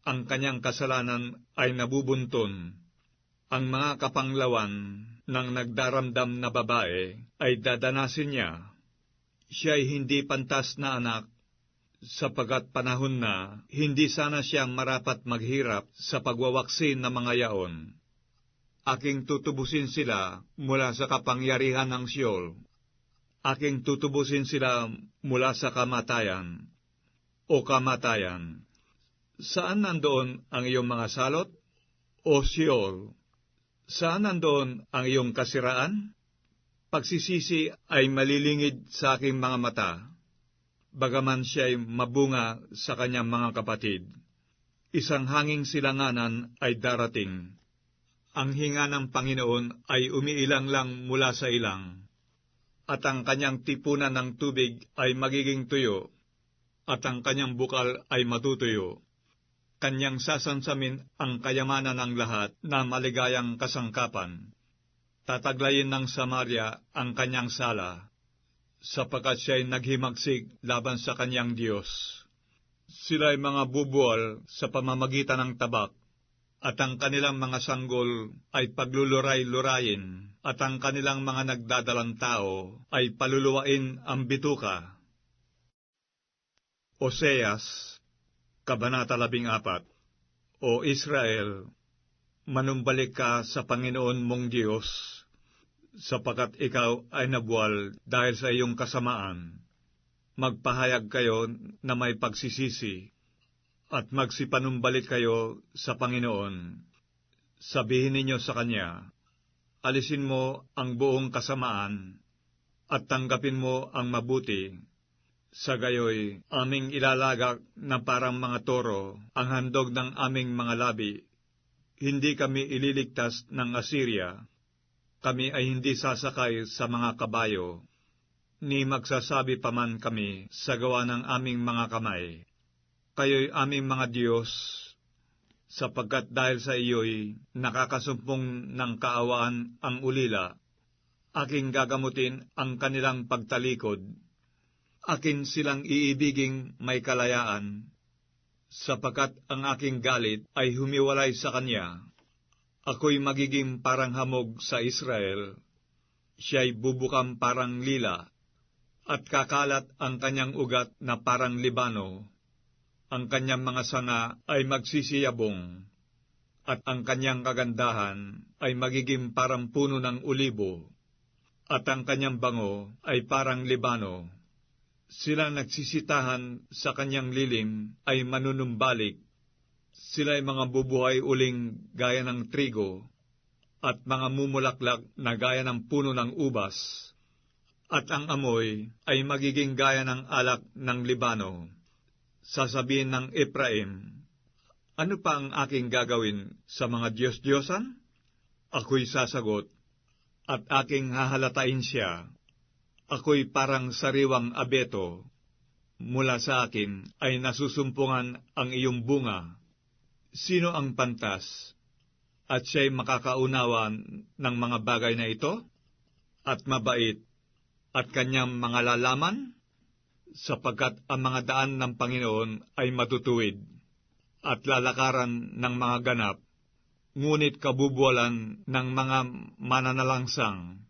A: ang kanyang kasalanan ay nabubunton. Ang mga kapanglawan ng nagdaramdam na babae ay dadanasin niya. Siya'y hindi pantas na anak, sapagat panahon na hindi sana siya marapat maghirap sa pagwawaksi ng mga yaon. Aking tutubusin sila mula sa kapangyarihan ng Sheol. Aking tutubusin sila mula sa kamatayan. O kamatayan, saan nandoon ang iyong mga salot? O Sheol, saan nandoon ang iyong kasiraan? Pagsisisi ay malilingid sa aking mga mata, bagaman siya'y mabunga sa kanyang mga kapatid. Isang hanging silanganan ay darating. Ang hinga ng Panginoon ay umiilang lang mula sa ilang, at ang kanyang tipunan ng tubig ay magiging tuyo, at ang kanyang bukal ay matutuyo. Kanyang sasansamin ang kayamanan ng lahat na maligayang kasangkapan. Tataglayin ng Samaria ang kanyang sala. sapagkat siya'y naghimagsik laban sa kanyang Diyos. Sila'y mga bubuwal sa pamamagitan ng tabak, at ang kanilang mga sanggol ay pagluluray-lurayin, at ang kanilang mga nagdadalang tao ay paluluwain ang bituka. Oseas, Kabanata 14. O Israel, manumbalik ka sa Panginoon mong Diyos, sapagkat ikaw ay nabuwal dahil sa iyong kasamaan. Magpahayag kayo na may pagsisisi, at magsipanumbalik kayo sa Panginoon. Sabihin ninyo sa Kanya, alisin mo ang buong kasamaan, at tanggapin mo ang mabuti. Sa gayoy, aming ilalagak na parang mga toro ang handog ng aming mga labi. Hindi kami ililigtas ng Assyria. Kami ay hindi sasakay sa mga kabayo, ni magsasabi pa man kami sa gawa ng aming mga kamay. Kayo'y aming mga Diyos, sapagkat dahil sa iyo'y nakakasumpong ng kaawaan ang ulila. Aking gagamutin ang kanilang pagtalikod. Akin silang iibiging may kalayaan, sapagkat ang aking galit ay humiwalay sa kanya. Ako'y magiging parang hamog sa Israel. Siya'y bubukam parang lila, at kakalat ang kanyang ugat na parang Libano. Ang kanyang mga sanga ay magsisiyabong, at ang kanyang kagandahan ay magiging parang puno ng ulibo, at ang kanyang bango ay parang Libano. Silang nagsisitahan sa kanyang lilim ay manunumbalik. Sila'y mga bubuhay uling gaya ng trigo, at mga mumulaklak na gaya ng puno ng ubas. At ang amoy ay magiging gaya ng alak ng Libano. Sasabihin ng Ephraim, ano pa ang aking gagawin sa mga Diyos-Diyosan? Ako'y sasagot, at aking hahalatain siya. Ako'y parang sariwang abeto. Mula sa akin ay nasusumpungan ang iyong bunga. Sino ang pantas? At siya'y makakaunawa ng mga bagay na ito? At mabait? At kanyang mga lalaman? Sapagkat ang mga daan ng Panginoon ay matutuwid, at lalakaran ng mga ganap, ngunit kabubuwalan ng mga mananalangsang.